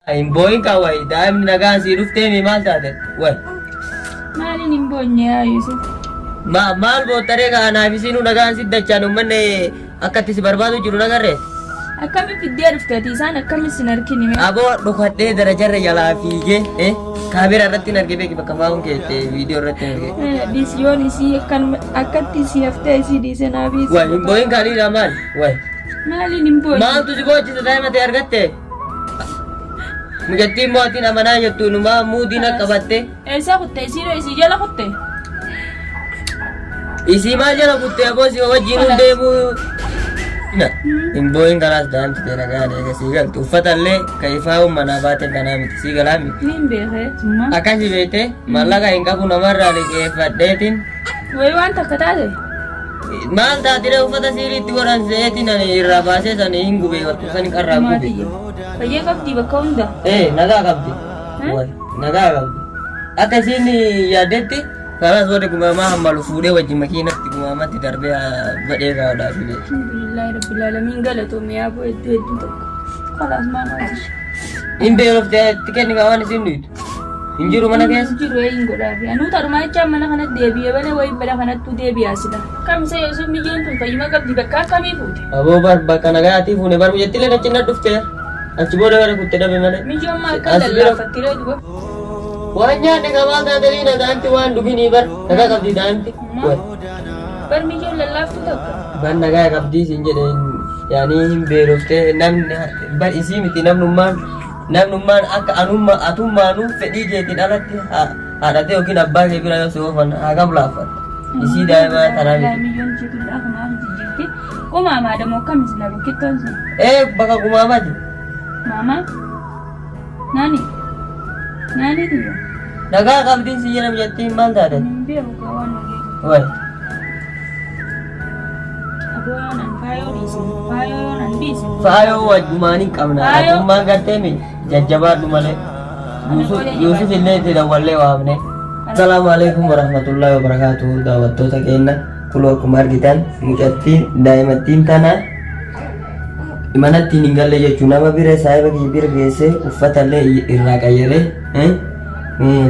Imboyin kawai daa'imni nagaan sii dhuftee mi maal taate? Way. Maaliin hin boonye yaa Yusuf? Maal boottaree kanaaf isinuu nagaan si dachaan uummanni akkatti si barbaadu jiru nagarree? Akkami fiddee dhufteeti isaan akkami sin arginu? Aboo dhokadhee darajarra jalaa fiigee kaamera irratti hin argee beeki bakka faa'uun keettee viidiyoo irratti hin argee. Dhiisiyoon isii akkatti si haftee isii dhiise naafiis. Way imboyin kaaniidha maal? Way. Maaliin hin boonye? Maaltu si gochisa daa'ima ta'e argatte? Mucattiin mootiin amanaa jettu numaa muudiin qabatte. Eessa kutte? Isii jala kutte? Isii maal jala kutte aboo si wajjin deemu. Imboyin kanaas daa'imti ta'e nagaan eega sii galtu uffatallee kan ifaa uummanaa baate kanaa miti sii galaa miti. Niin beekee summa. Akkasi beekte mallaqa hin qabu namarraa liqeeffadheetiin. Wayi waan takka taate? Maal taatire uffata siiliitti godhan seetiin irraa baasee sanii hin gubee warquu sanii qarraa gube. Fayyee qabdi bakka hunda? Nagaa qabdi. Nagaa qabdi. Akka isiin yaaddetti kanaas warri gumamaa hammalu fuudhee wajjin makiinatti gumamatti darbee badhee kaa'uudhaaf illee. Alhamdulillahi rabbil alamin galatoomee yaa bo'e hedduu tokko. Kalaas maal haasisha? Hin beeloftee tikeetni waan isin dhuytu. Hin jiru mana keessa? Hin jiru hin godhaafi. Anuu tarumaa jechaan mana kanatti deebi'ee balee wayii bala kanattuu deebi'aa sila. Kamisa Yusuf mijoon tun fayyuma qabdi bakka akkamii fuute? Aboo bakka nagaatii fuune bar mucattilee dachinna dhuftee achi booda gara kutte dhabe malee. Mijoon maal kan lallaafattiree duba? Waan nyaanni qabaa taatanii nagaanti waan dhuginii bar nagaa qabdi daa'imti. Bar mijoon lallaaftu takka? Bar nagaa qabdii siin jedheen yaanii hin beeloftee namni bar isii miti namnummaan akka atummaanuu fedhii keetiin alatti haadhatee yookiin abbaa kee bira yoo si oofan hagam laaffatta. Isii daa'imaa tanaa miti. Mijoon jibillaa kumaa jirti. Kumaamaa damoo akkamis na bukkittoon sun? Bakka kumaamaati. Mama? Nani? Nani dia? Nagaa qabdiin si jedham jettiin maal taate? Biar kawan lagi. Way. Aku nan fayo nan bis. Faayoo wajjumaaniin qabna. Atummaan gartee mi jajjabaadhu malee. Yusuf illee itti dawwallee waamne. Assalaamu alaikum warahmatullahi wabarakatuh. Daawwattoota keenya kuloo akkuma argitan mucattiin daa'imattiin tana manatti hin galle jechuun nama bira saayiba kiyya bira geessee uffatallee irraa qayyaree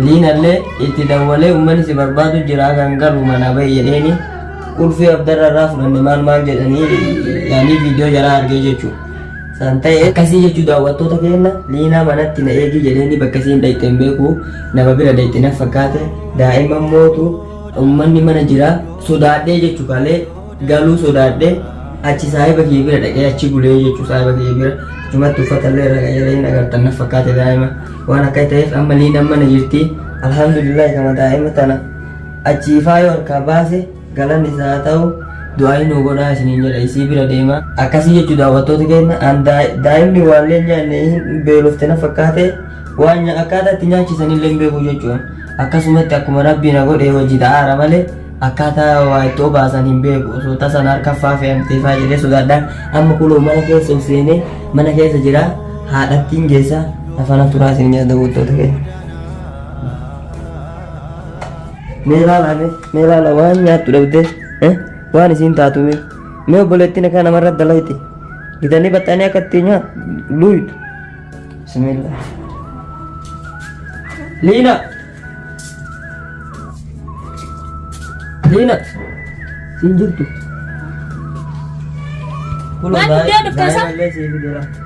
liinallee itti dawwalee uummanni si barbaadu jira kan galu mana bahe jedheeni ulfii abdarraa fudhanne maal jedhanii yaanii viidiyoo jalaa argee jechuudha. San ta'e akkasii jechuu daawwattoota keenya liinaa manatti na eegi jedheeni bakka isiin dhayxe hin beeku nama bira dhayxe na fakkaate daa'ima mootu uummanni mana jira sodaadhee jechuu kalee galuu sodaadhee achi saahiba kiyya bira dhaqee achi bulee jechuu saahiba kiyya bira jumatti uffatallee irra qayyareen agartan na fakkaate daa'ima waan akka ta'eef amma liinaan mana jirti alhamdulillah kama daa'ima tana achi faayoo harkaa baase galanni isaa ta'u du'aa nu godhaa isiniin jedha isii bira deema akkasii jechuu daawwattoota keenya daa'imni waallee nyaanne hin beelofte na fakkaate waan akkaataa itti nyaachisanillee hin beeku jechuudha akkasumatti akkuma rabbiin na godhee hojii ta'aara malee akkaataa waa itti obaasan hin beeku osoo tasan harka faafamtee faa jedhee sodaadhaan amma kuloo mana keessa of seenee mana keessa jira haadhattiin geessa afaan turaa isin nyaata daawwattoota keenya. Mee ilaala waan nyaattu dhabdee waan isiin taatu mee obboleettiin akka namarra dalayti gitanii baxxanii akka ittiin nyaatu luuytu. Bismillah. Lina, siin jirtu. Maal guddaa dhufteessa?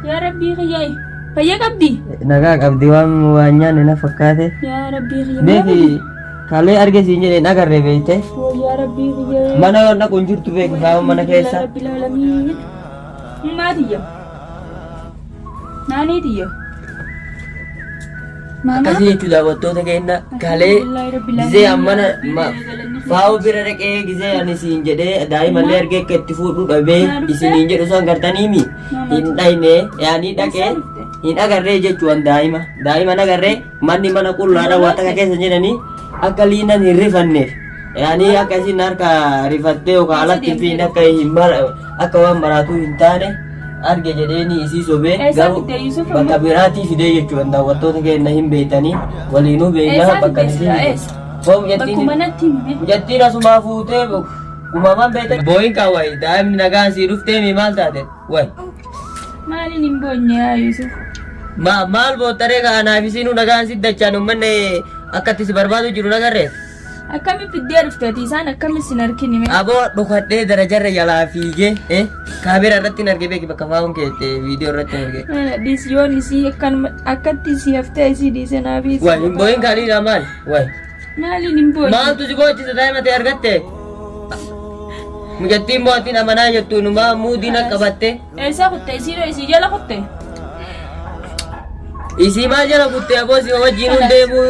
Yaa Rabbii kiyyaayi. Fayyaa qabdi? Nagaa qabdi waan nyaanne na fakkaate. Yaa Rabbii kiyyaayi. Beeki kalee arge siin jedhee nagarree beekte. Yaa Rabbii kiyyaayi. Mana naquun jirtu beeki kaa'u mana keessa. Yaa Rabbil Aalamiin. Maatiyya? Naaniitiyya? Akkasii jechuu daawwattoota keenya kalee gizee ammana faa'u bira dhaqee gizee ani siin jedhee daa'imallee argee akka itti fuudhu dhabee isiniin jedhu san gartaniimi hin dhayne yaanii dhaqee hin agarree jechuun daa'ima agarree manni mana qullaadha waan takka keessa jedhanii akka liinan hin rifanneef yaanii akka isin harka rifattee yookaan alatti fi akka waan maraatuu hin taane arge jedheeni isii sobee garuu bakka biraatii fidee jechuudha daawwattoota keenya hin beektanii waliinuu beeynaa bakka isin mucattiin asumaa fuutee uumamaan beektan booyin kaawwayi daa'imni nagaan sii dhuftee mi maal taate way maaliin hin boonye yaa Yusuf Maal boottaree ka'anaaf isiinuu nagaan siddachaan uummanni akkatti si barbaadu jiru nagarree. Akkami fiddee dhufteeti isaan akkami sin argini mee? Aboo dhokadhee darajarra jalaa fiigee kaamera irratti hin argee beeki bakka faa'uun keette viidiyoo irratti hin argee. Dhiisiyoon isii akkatti si haftee isii dhiise naafis. Waay hin boo'in kaaniidha maali? Waay. Maaliin hin boo'in? Maaltu si boo'achisa daa'ima ta'e argatte? Mucattiin mootiin amanaa jettu numaa muudiin akka batte. Eessa kutte isiidho isii jala kutte? Isii maal jala kutte aboo si wajjin hundeemu.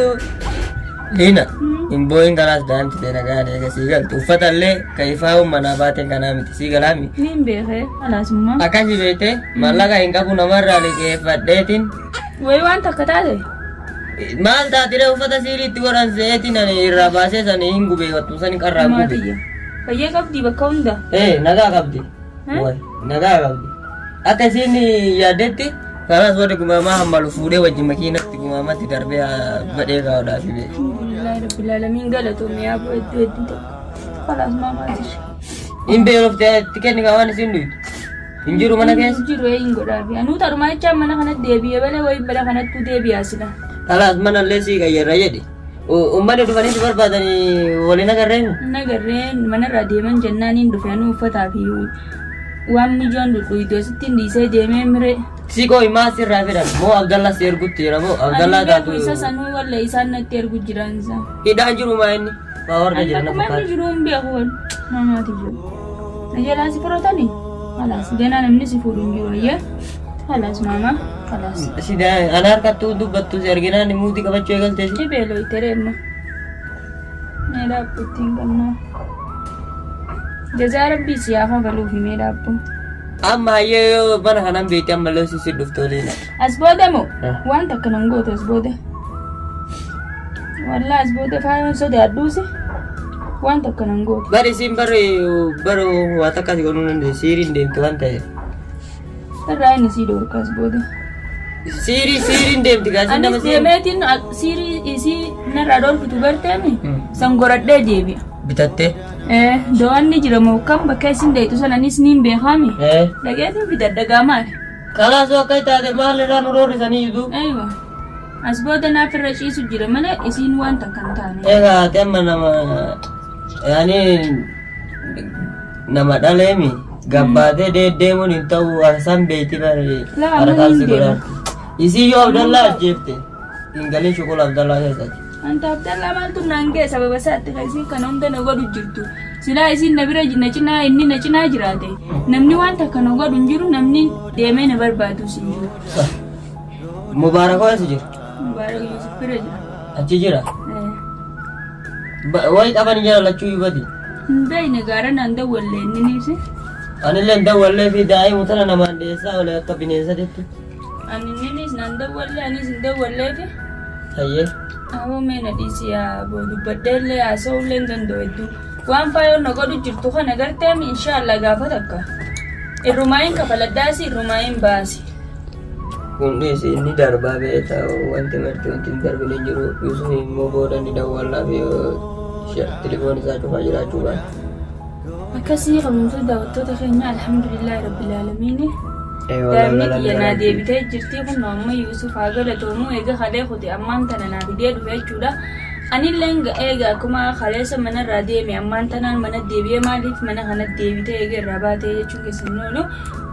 Liina. Hin boo'in kanaas daa'imti ta'e nagaan eega sii galtu uffatallee kan ifaa uummanaa baateen kanaa miti sii galaa miti. Niin beekee alaasummaa. Akkasii beekte mallaqa hin qabu namarraa liqeeffadheetiin. Wayi waan takka taate? Maal taatire uffata siiliitti godhan se'eetiin irraa baasee san hin gubeeffattu san qarraa gube. Maatiyya. Fayyee qabdi bakka hunda? Nagaa qabdi. Nagaa qabdi. Akka isiin yaaddetti kanas warri gumamaa hammalu fuudhee wajjin makiinatti gumamatti darbee badhee kaa'uudhaaf beeku. Alhamdulillah rabbil alamin galatoomee yaa hedduu hedduu ta'u. Kalaas maamaa jirti. Hin beeloftee tikenni kaawwan isin dhuytu. Hin jiru mana keessa? Hin jiru hin godhaafi. Anuu tarumaa jechaan mana kanatti deebi'ee balee wayii bala kanattuu deebi'aa sila. Kalaas mana illee sii qayyarra jedhe. Uummanni dhufanii si barbaadanii waliin agarreen? Nagarreen manarraa deeman jennaaniin dhufe anuu uffataa fi waan mijoon dhudhuutu asitti hin dhiisee deemee mire. Sikoo himaa sirraa fedhan moo Abdallaa si ergutti jira moo Abdallaa taatu? Ani isa sanuu wallee isaan natti ergu jiran isaa. Hidhaan jiru maa inni? Warra jira na fakkaata. Manni jiru hin beeku wal namaati jiru. Najalaan si fudhatanii? Halaas ganaa namni si fuudhu hin jiru ayyaa. Halaas maama halaas. Sida ana harkattuu dubbattu si arginaan muutii qabachuu eegaltee si? Beeloo itti reemma. Mee daabboo ittiin qabnaa. Jazaa rabbii siyaafa galuufi mee daabboo. Amma hayyee mana kanaan beekte ammallee si dhuftooleena. As booda moo? Waan takka nan goote as booda. Wallaa as booda faayoon sodaadhuuse waan takka nan goote. Bari isin bara waa takka si godhuu dandeessi siiriin deemte waan ta'eef. Irraa inni sii dhoorka as booda. Siiriin deemti gaasiin nama siiri. Anis deemeetiin siirii isii narraa dhoorkitu barteemi san goradhee deebi'a. Bitattee? Do'anni jira moo kan bakka isin deetu sananis niin beekami. Dhageetiin bitaddagaa maali? Kalaasoo akka taate maal irraa nu roorrisanii jiru? Aywa. As booda naaf irra ciisu jira malee isiin waan takka hin taane. Egaa ati amma nama dhaleemi gabbaatee deddeemuun hin ta'u arsaan beeyti harkaan si godhaatti. Isii yoo Abdallaa ajjeefte hin galin shuqula Abdallaa keessatti. Anta Abdallaa maaltu naan ga'e sababa isaatti kan isiin kana hunda na godhu jirtu. Silaa isiin na bira na cinaa inni na cinaa jiraate. Namni waan takka na godhu hin jiru namni deemee na barbaadu si jiru. Mubaarakoo eessa jira? Mubaarak Yusuf bira jira. Achi jira? Wayi qaban jira lachuu yubati? Hin beekne gaara naan dawwallee inni niibse. Anillee hin dawwallee fi daa'imu tana namaan dhiyeessaa olee akka bineensa jettu. Ani innis naan dawwallee anis hin dawwallee fi. Hayyee. Awoo mee na dhiisi yaa dubbaddeellee haasa'ullee hin danda'u hedduu. Waan faayoon na godhu jirtu kana garteemi inshaallah gaafa takka. Irrumaayin kafaladdaasi irrumaayin baasi. Kun dhiisi inni darbaa beeta wanti marti wanti hin darbine hin jiru Yusuf immoo booda ni dawwallaa fi telefoon isaa cufaa jiraachuu baata. Akkasii qabnuutu daawwattoota keenya alhamdulillahi rabbil aalamiin. Daa'imni kiyya naa deebitee jirti kun amma Yusuf haa galatoomu eega halee kuti ammaan tana naa fidee dhufe jechuudha. Anillee eega akkuma kaleessa manarraa deeme ammaan tanaan mana deebi'ee maaliif mana kanatti deebitee eega irraa baatee jechuun keessan oolu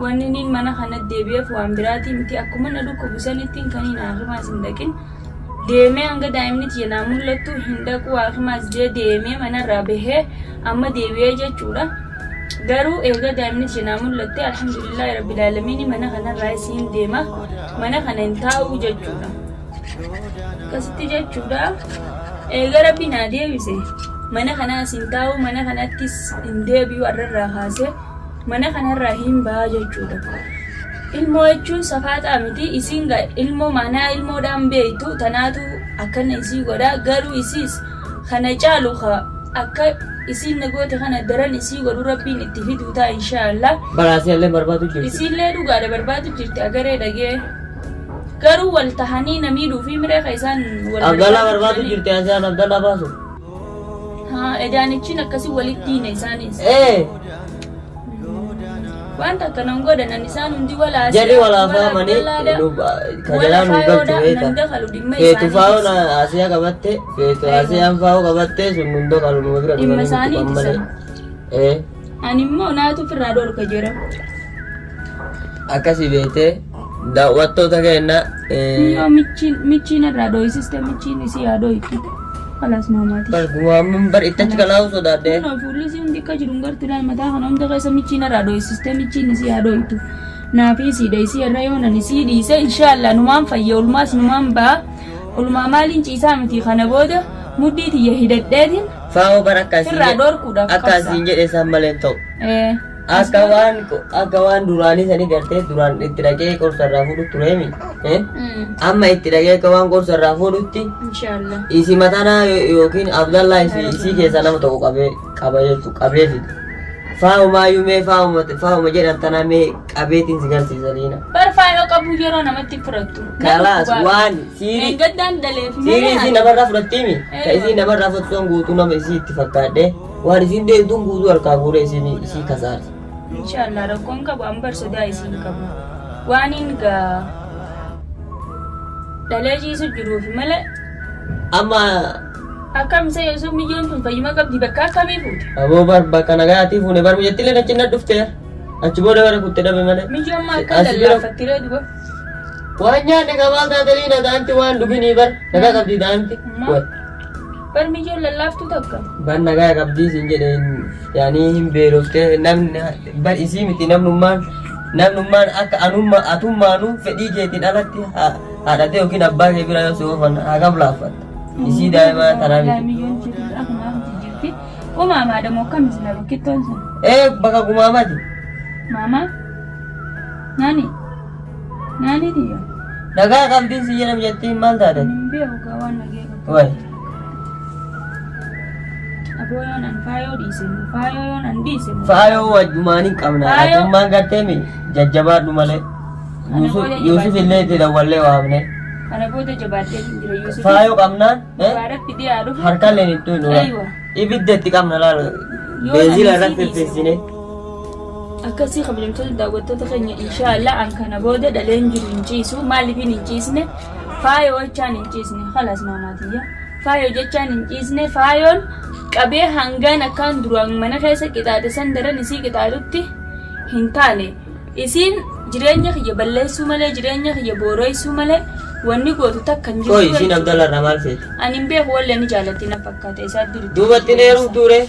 wanni inni mana kanatti deebi'eef waan biraatii miti akkuma na dhukkubu sanittiin kan hin haakimaas hin dhaqin deemee hanga daa'imni kiyya naa mul'attu hin dhaqu haakimaas deemee manarraa bahee amma deebi'ee jechuudha. Garuu eega daa'imni kiyya naa mul'atte alhamdulillahi rabbil aalamiin mana kanarraa isiin deema mana kana hin taa'u jechuudha. Akkasitti jechuudha. Eega rabbi naa deebise mana kanaas hin taa'u mana kanattis hin deebi'u arrarraa kaasee mana kanarraa hin baha jechuudha. Ilmoo jechuun safaaxaa miti isiin ilmoo manaa ilmoodhaan beektu tanaatu akkana isii godha garuu isiis kana caalu akka isiin nagoote kana daran isii godhu rabbiin itti fiduu ta'a inshaallah. Baraasii illee barbaadu jirti. Isiillee dhugaadha barbaadu jirti agaree dhagee. Garuu wal tahanii namiidhuu fi miree ka isaan wal Abdallaa barbaadu jirti asaan Abdallaa baasu. Edaanichiin akkasii walitti diina isaanis. Wanta kanang godhan an isaan hundi walaa Jadi wala fahamani kajalaan nu galchu beeta. Feetu faa'u na asiyaa qabatte feetu asiyaan faa'u qabatte sun hundoo qalu nu bira Dhimma dhufanii isaanii tuqan malee. ittisan. Ani immoo naatu firraa dhorka jira. Akkasii beetee daawwattoota keenya Yoo michiin irraa dho'isiste michiin isii haa dho'itu. Kalaas maamaati. bargumaamman bar itti achi kalaa'u sodaadde. Fuulli isii hundi akka jiru gartuudhaan mataa kana hunda keessa michiin irraa dho'isiste michiin isii haa dho'itu. Naafi isiidha isii irra yoo nan isii dhiise inshaallah numaan fayya ulmaas numaan ba'a. Ulmaa maaliin ciisaa miti kana booda muddii tiyya hidhadheetiin Faa'u bar firraa dhorkuudhaaf akkasiin jedhe san malee ta'u. Akka waan duraanii sanii gartee duraan itti dhaqee qorsarraa fuudhu tureemi. Amma itti dhaqee akka waan qorsarraa fuudhutti Inshaallah. isi matana yookiin Abdallaa isii keessaa nama tokko qaba jechuu qabee fide. Faa'umaayyuu mee faa'uma jedhan tanaa mee qabeetiin si garsiisaniina. Barfaa yoo qabu yeroo namatti fudhattu. Kalaas waan siirii Gaddaan daleef isii namarraa fudhattiimi. Ka isii namarraa fudhatuun guutuu nama isii itti fakkaadhe waan isiin deemtuun guutuu harkaa fuudhee isii kasaati. Inshaallah rakkoon qabu an barsodaa isiin qabu. Waan hin gaa dhalee ciisu jiruufi malee Amma akkamisa yesuuf miyyoon tun fayyuma qabdi bakka akkamii fuute. aboo bakka nagaatii fuune bar biyyattiillee achi dhufte achi booda bara kutte dhabe malee. Miyyoon maa akka lallaafattiree duba. Waan nyaanne qabaal taatanii nagaanti waan dhuginii bar nagaa qabdii daa'imti. Bar miyyoon lallaaftu takka. Ban nagaa qabdii siin jedheen yaanii hin beeloftee namni bar isii miti namnummaan akka atummaanuu fedhii keetiin alatti haadhatee yookiin abbaa kee bira yoo si oofan hagam laaffatta. Isii daa'imaa tanaa miti. Miyyoon jiru akkanaa jirti. Umaamaadha moo akkamitti na bakkittoon sun? Bakka gumaamati. Mama? Nani? Nani dia? Nagaa qabdiin si jedham jettiin maal taate? Beeku kawan lagi. Wayi. Aboyon an fayo disin. Fayoon an disin. Faayoo wajjumaaniin qabna. Atummaan garteemi jajjabaadhu malee. Yusuf illee itti dawwallee waamne. Ana booda jabaatee jira Yusuf. Faayoo qabnaan Baaratti dhiyaa dhufu. harkalleen ittuu hin Aywa. ibidda itti qabna laala. Beenzila irratti firfirsine. Akkasii kabajamtoota daawwattoota keenya inshaallah an kana booda dhaleen jiru hin ciisu maaliifin hin ciisne faayoo jechaan hin ciisne khalaas maamaatiyya faayoo jechaan hin ciisne faayoon qabee hangaan akkaan duraan mana keessa qixaate san daran isii qixaatutti hin taane isiin jireenya kiyya balleessuu malee jireenya kiyya booroysuu malee wanni gootu takka hin Koo isiin Abdallah irraa maal feeti? ani hin beeku wallee ni jaallatti na fakkaate isaa duri Duubatti neeruuf ture.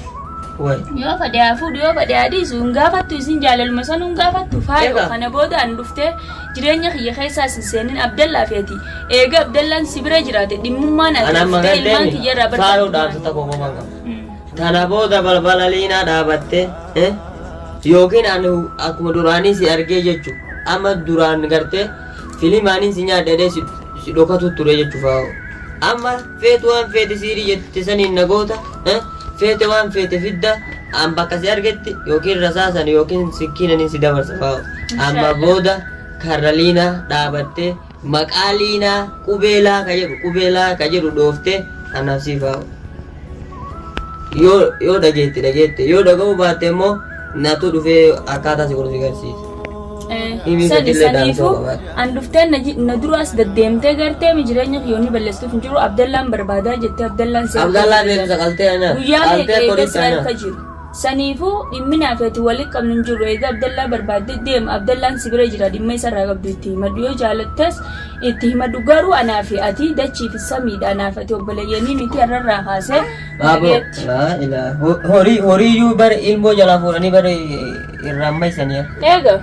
Wayi. yoo fadhe hafuudhu yoo fadhe adiisu hin gaafattu isin jaalaluma san hin gaafattu faayoo kana booda an dhuftee jireenya kiyya keessaa sin seenin Abdallaa feeti eega Abdallaan si bira jiraate dhimmummaan ati dhuftee ilmaan kiyya irraa faayoo dhaabsota kokoman qaba. Tana booda balbala liinaa dhaabatte yookiin ani akkuma duraanii si argee jechu amma duraan gartee filimaaniin si nyaadhee si dhokatu ture jechuu faa'oo. Amma feetu waan feete siirii jette saniin nagoota feete waan feete fidda an bakka si argetti yookiin rasaasan yookiin sikkiinaniin si dabarsa faa'oo. Amma booda karra liinaa dhaabattee maqaa liinaa qubeelaa ka jedhu dhooftee anaaf si faa'oo. Yoo dhageette yoo dhaga'uu baatte immoo natu dhufee akkaataa si godhu si garsiisa. Saniifuu an dhuftee na duraas deddeemtee gartee jireenya kiyyoonni balleessuuf hin jiru Abdallaan barbaadaa jettee Abdallaan deemsa qaltee ana guyyaa meeqa harka jiru saniifuu dhimminaa feeti walitti qabnu hin jiru eega Abdallaa barbaadde deema Abdallaan si bira jira dhimma isarraa qabdu itti himadhu yoo jaallattes itti himadhu garuu anaa fi ati dachii fi samiidha anaaf ati obboleeyyanii miti har'arraa kaasee horiiyyuu bara ilmoo jalaa fuudhanii bara irraa ammaysanii eega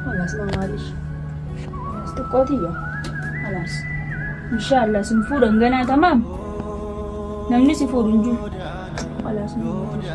خلاص ما معلش خلاص تقوتي خلاص ان شاء الله سنفور انقنا تمام نمني سفور نجو خلاص ما معلش